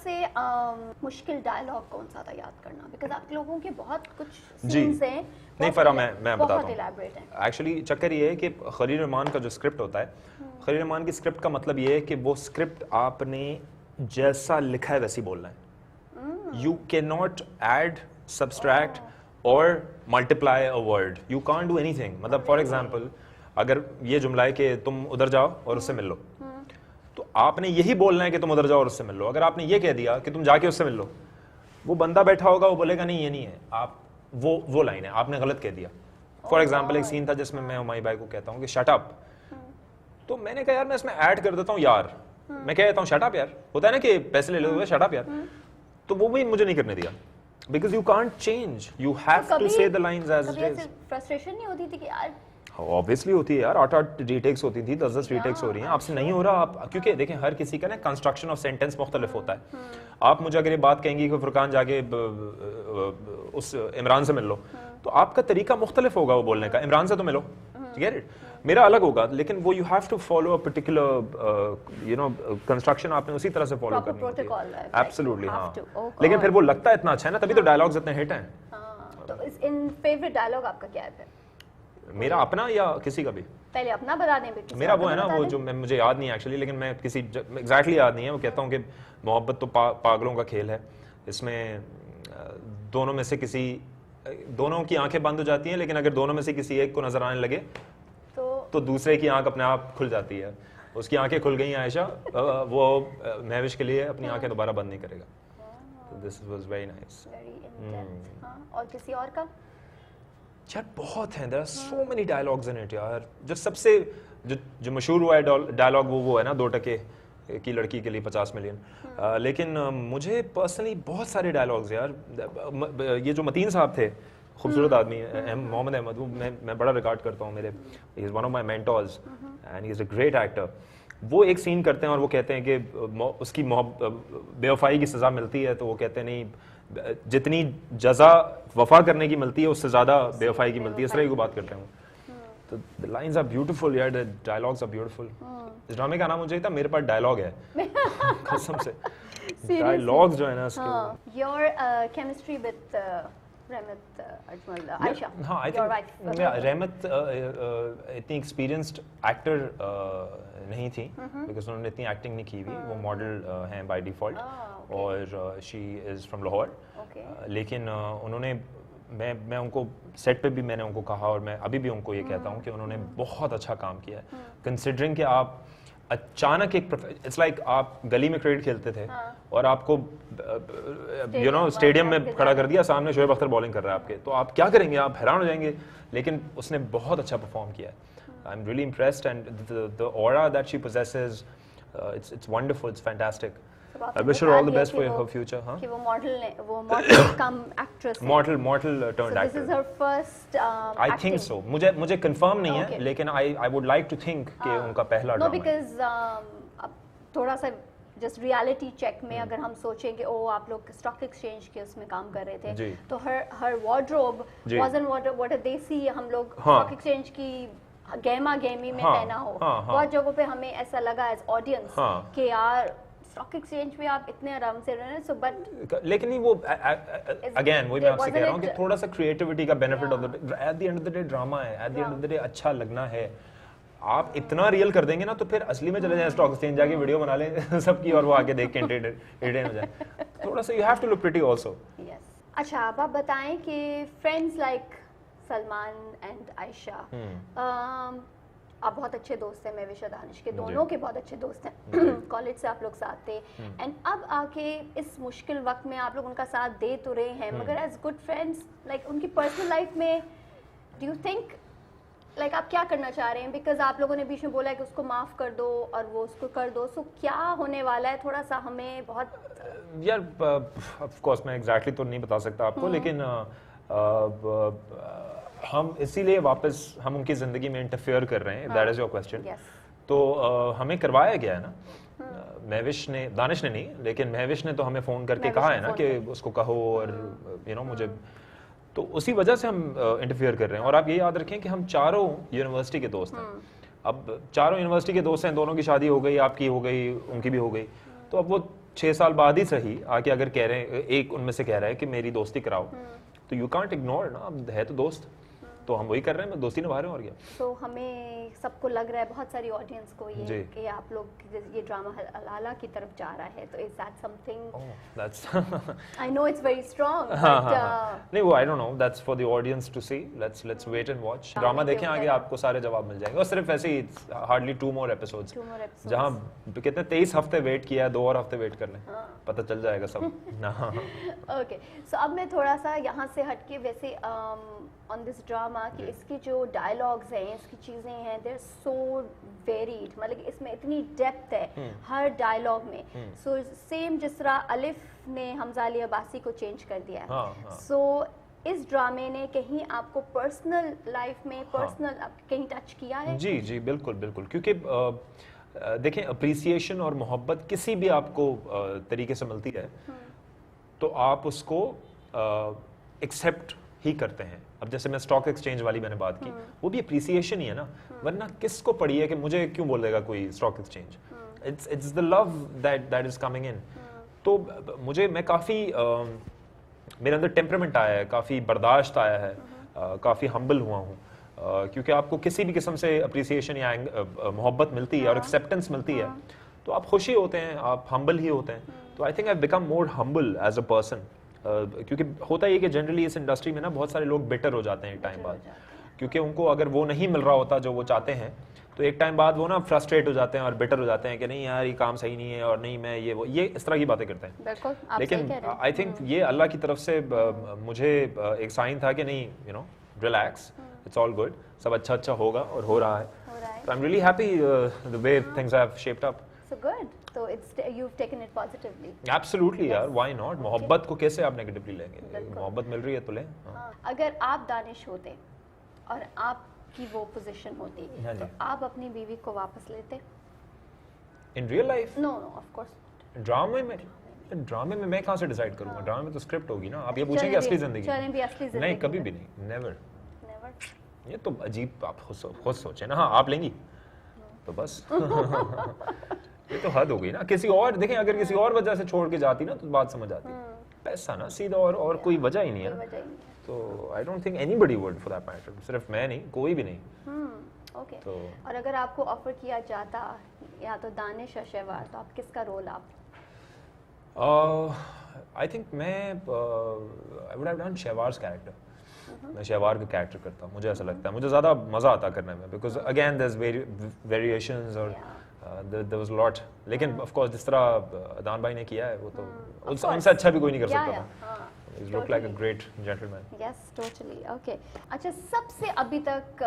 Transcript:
सबसे मुश्किल डायलॉग कौन सा था याद करना? बिकॉज आप लोगों के बहुत कुछ सीन्स हैं, नहीं फरा, मैं बताता हूँ। एक्चुअली चक्कर ये है कि खलील रहमान का जो स्क्रिप्ट होता है, खलील रहमान की स्क्रिप्ट का मतलब ये है कि वो स्क्रिप्ट आपने जैसा लिखा है वैसे ही बोलना है। यू कैन नॉट ऐड, सब्सट्रैक्ट और multiply a word, you can't do anything. मतलब फॉर एग्जांपल अगर ये जुमला है कि तुम उधर जाओ और उससे मिल लो, तो आपने यही बोलना है कि तुम उधर जाओ और उससे मिल लो। अगर आपने ये कह दिया कि तुम जाके उससे मिल लो, वो बंदा बैठा होगा, वो बोलेगा नहीं ये नहीं है, आप वो लाइन है, आपने गलत कह दिया। फॉर एग्जाम्पल एक सीन था जिसमें मैं हुमायूं भाई को कहता हूँ कि शट अप, तो मैंने कहा यार मैं इसमें ऐड कर देता हूँ यार, मैं कह देता हूँ शट अप यार, होता है ना कि पैसे ले लो शट अप यार, तो वो भी मुझे नहीं करने दिया। Because you can't change, you have to say the lines as it is. Frustration नहीं होती थी कि यार? ऑब्वियसली होती है यार, 8 रीटेक्स होती थी, 10 रीटेक्स हो रही हैं, आपसे नहीं हो रहा। आप क्योंकि देखें हर किसी का ना कंस्ट्रक्शन ऑफ सेंटेंस मुख्तलिफ होता है। आप मुझे अगर ये बात कहेंगी कि फुरकान जाके उस इमरान से मिल लो, तो आपका तरीका मुख्तलिफ होगा वो बोलने का। इमरान से तो मिलो, गेट इट, मेरा अलग होगा, लेकिन वो you have to follow a particular you know construction, आपने उसी तरह से फॉलो करनी होती है। एब्सोल्युटली हाँ, लेकिन फिर वो लगता है इतना अच्छा है ना, तभी तो डायलॉग्स इतने हिट हैं। तो इन फेवरेट डायलॉग आपका क्या है? मेरा अपना या किसी का भी? पहले अपना बता दें। मेरा वो है ना, वो जो मुझे याद नहीं एक्चुअली, लेकिन मैं किसी एग्जैक्टली याद नहीं है, वो कहता हूँ कि मोहब्बत तो पागलों का खेल है, इसमें दोनों में से किसी, दोनों की आंखें बंद हो जाती हैं, लेकिन अगर दोनों में से किसी एक को नजर आने लगे तो दूसरे की आंख अपने आप खुल जाती है। उसकी आंखें खुल गई आयशा, वो महविश के लिए अपनी आंखें दोबारा बंद नहीं करेगा। तो दिस वाज वेरी नाइस। और किसी और का? यार बहुत हैं, there are so many dialogues in it यार। जो सबसे जो मशहूर हुआ है डायलॉग वो है ना, 2% की लड़की के लिए 50 मिलियन। लेकिन मुझे पर्सनली बहुत सारे डायलॉग्स यार, ये जो मतीन साहब थे, खूबसूरत आदमी मोहम्मद अहमद, वो मैं बड़ा रिकॉर्ड करता हूँ, मेरे he is one of my mentors and he is a great actor. वो एक सीन करते हैं और वो कहते हैं कि उसकी बेवफाई की सज़ा मिलती है, तो वो कहते हैं नहीं, जितनी जज़ा वफा करने की मिलती है उससे ज़्यादा बेवफाई की मिलती है, इस तरह की बात करते हैं। तो द लाइन्स आर ब्यूटीफुल यार, द डायलॉग्स आर ब्यूटीफुल। इस ड्रामे का नाम मुझे था मेरे पास डायलॉग है, कसम से। डायलॉग्स जो है ना इसके। योर केमिस्ट्री विद रहमत अजमल, आयशा, हाँ, आई थिंक रहमत इतनी एक्सपीरियंस्ड एक्टर नहीं थी, बिकॉज उन्होंने इतनी एक्टिंग नहीं की हुई, वो मॉडल हैं बाय डिफॉल्ट, और शी इज़ फ्रॉम लाहौर। लेकिन उन्होंने, मैं उनको सेट पे भी मैंने उनको कहा, और मैं अभी भी उनको ये कहता हूँ कि उन्होंने बहुत अच्छा काम किया है, कंसिडरिंग कि आप अचानक एक, इट्स लाइक आप गली में क्रिकेट खेलते थे और आपको यू नो स्टेडियम में खड़ा कर दिया, सामने शोएब अख्तर बॉलिंग कर रहा है आपके, तो आप क्या करेंगे? आप हैरान हो जाएंगे। लेकिन उसने बहुत अच्छा परफॉर्म किया है। I am really impressed and the aura that she possesses, it's wonderful, it's fantastic. I wish her all the best for her future. हाँ? कि वो मॉडल कम एक्ट्रेस है। Model turned actor. This is her first I think so. मुझे confirm नहीं है, लेकिन I would like to think कि उनका पहला ड्रामा है। No, because अब थोड़ा सा जस्ट रियलिटी चेक में अगर हम सोचें कि आप लोग स्टॉक एक्सचेंज के उसमें काम कर रहे थे, तो हर wardrobe wasn't what they see हम लोग स्टॉक एक्सचेंज की गेमी में पहना हो। बहुत जगहों पे हमें ऐसा लगा एज ऑडियंस कि यार स्टॉक एक्सचेंज में आप इतने आराम से रह रहे हैं, सो बट लेकिन नहीं, वो अगेन वही मैं आपसे कह रहा हूँ कि थोड़ा सा क्रिएटिविटी का benefit of the, at the end of the day drama है, at the end of the day अच्छा लगना है। आप इतना रियल कर देंगे ना, तो फिर असली में चले जाएं स्टॉक एक्सचेंज, जाके वीडियो बना लें सबकी, और वो आके देख के एंटरटेन हो जाए। थोड़ा सा you have to look pretty also. Yes. अच्छा, आप बताएं कि friends like Salman and Ayesha, आप बहुत अच्छे दोस्त हैं, महविश और दानिश के, दोनों के बहुत अच्छे दोस्त हैं, कॉलेज से आप लोग साथ थे, एंड अब आके इस मुश्किल वक्त में आप लोग उनका साथ दे तो रहे हैं, मगर एज गुड फ्रेंड्स, लाइक उनकी पर्सनल लाइफ में डू यू थिंक लाइक आप क्या करना चाह रहे हैं? बिकॉज आप लोगों ने बीच में बोला है कि उसको माफ़ कर दो और वो उसको कर दो, सो क्या होने वाला है? थोड़ा सा हमें बहुत यार, ऑफ कोर्स मैं एग्जैक्टली तो नहीं बता सकता आपको, लेकिन हम इसीलिए वापस हम उनकी ज़िंदगी में इंटरफेयर कर रहे हैं, दैट इज़ योर क्वेश्चन। तो हमें करवाया गया है ना, महविश ने, दानिश ने नहीं, लेकिन महविश ने तो हमें फ़ोन करके कहा है ना कि उसको कहो, और यू नो मुझे, तो उसी वजह से हम इंटरफेयर कर रहे हैं। और आप ये याद रखें कि हम चारों यूनिवर्सिटी के दोस्त हैं। अब चारों यूनिवर्सिटी के दोस्त हैं, दोनों की शादी हो गई, आपकी हो गई, उनकी भी हो गई, तो अब वो 6 साल बाद ही सही आके अगर कह रहे हैं, एक उनमें से कह रहा है कि मेरी दोस्ती कराओ, तो यू कांट इग्नोर ना, अब है तो दोस्त, तो हम वही कर रहे हैं, मैं दोस्ती निभा रहे हैं और क्या। तो हमें सबको लग रहा है, बहुत सारी ऑडियंस को ये कि आप लोग ये ड्रामा हलाला की तरफ जा रहा है, तो is that something, I know it's very strong, but नहीं वो I don't know, that's for the audience to see, let's wait and watch. Drama देखें, आगे आपको सारे जवाब मिल जाएंगे। और सिर्फ ऐसे ही हार्डली 2 more episodes, जहां कितने 23 हफ्ते वेट किया, 2 और हफ्ते वेट कर लें, पता चल जाएगा सब। ओके, सो अब मैं थोड़ा सा यहाँ से हटके वैसे ऑन दिस ड्रामा कि इसकी जो डायलॉग्स हैं, इसकी चीज़ें हैं, दे आर सो वेरीड, मतलब इसमें इतनी डेप्थ है हर डायलॉग में। सो सेम जिस तरह अलिफ ने हमजा अली अब्बासी को चेंज कर दिया है, सो इस ड्रामे ने कहीं आपको पर्सनल लाइफ में पर्सनल कहीं टच किया है? जी जी बिल्कुल बिल्कुल, क्योंकि देखें अप्रिसिएशन और मोहब्बत किसी भी आपको तरीके से मिलती है तो आप उसको एक्सेप्ट ही करते हैं। अब जैसे मैं स्टॉक एक्सचेंज वाली मैंने बात की, वो भी अप्रिसिएशन ही है ना, वरना किसको पड़ी है कि मुझे क्यों बोलेगा कोई stock exchange, it's the love that is coming in. तो मैं काफ़ी मेरे अंदर टेम्परामेंट आया है, काफ़ी बर्दाश्त आया है, काफ़ी हम्बल हुआ हूँ, क्योंकि आपको किसी भी किस्म से अप्रिसिएशन या मोहब्बत मिलती है और एक्सेप्टेंस मिलती है तो आप खुशी होते हैं, आप हम्बल ही होते हैं। तो I think I become more humble as a person, क्योंकि होता ही कि जनरली इस इंडस्ट्री में ना बहुत सारे लोग बेटर हो जाते हैं टाइम बाद, क्योंकि उनको अगर वो नहीं मिल रहा होता जो वो चाहते हैं तो एक टाइम बाद वो ना फ्रस्ट्रेट हो जाते हैं और बेटर हो जाते हैं कि नहीं यार ये काम सही नहीं है और नहीं मैं ये इस तरह की बातें करते हैं। लेकिन आई थिंक ये अल्लाह की तरफ से मुझे एक साइन था कि नहीं, you know, relax, it's all good, सब अच्छा होगा और हो रहा है। तो I am really happy the way things have shaped up. So good. So you've taken it positively. Absolutely यार, why not? मोहब्बत को कैसे आप नेगेटिवली लेंगे? मोहब्बत मिल रही है तो लें। अगर आप दानिश होते और आपकी वो पोजीशन होती तो आप अपनी बीवी को वापस लेते? In real life? No, of course not. ड्रामे में मैं कहाँ से डिसाइड करूँगा? ड्रामे में तो स्क्रिप्ट होगी ना। आप ये पूछेंगे असली जिंदगी? नहीं, कभी भी नहीं, नेवर। ये तो अजीब, आप खुद सोचे ना। हाँ, आप लेंगी तो बस ये तो हद हो गई ना। किसी और, देखें, अगर किसी और वजह से छोड़ के जाती ना तो बात समझ आती, पैसा ना सीधा, और कोई वजह ही नहीं है ना। तो I don't think anybody would for that matter, सिर्फ मैं नहीं, कोई भी नहीं। ओके। तो और अगर आपको ऑफर किया जाता या तो दानिश या शहवार, तो आप किसका रोल आप? आई थिंक मैं I would have done Shahwar's character. मैं शहवार का कैरेक्टर करता हूँ, मुझे ऐसा लगता है, मुझे ज़्यादा मज़ा आता करने में, because again there is variations और देयर वाज लॉट। लेकिन ऑफ कोर्स जिस तरह अदान भाई ने किया है वो तो उनसे अच्छा भी कोई नहीं कर सकता था। He looked like a great gentleman. Yes, totally. Okay. अच्छा, सबसे अभी तक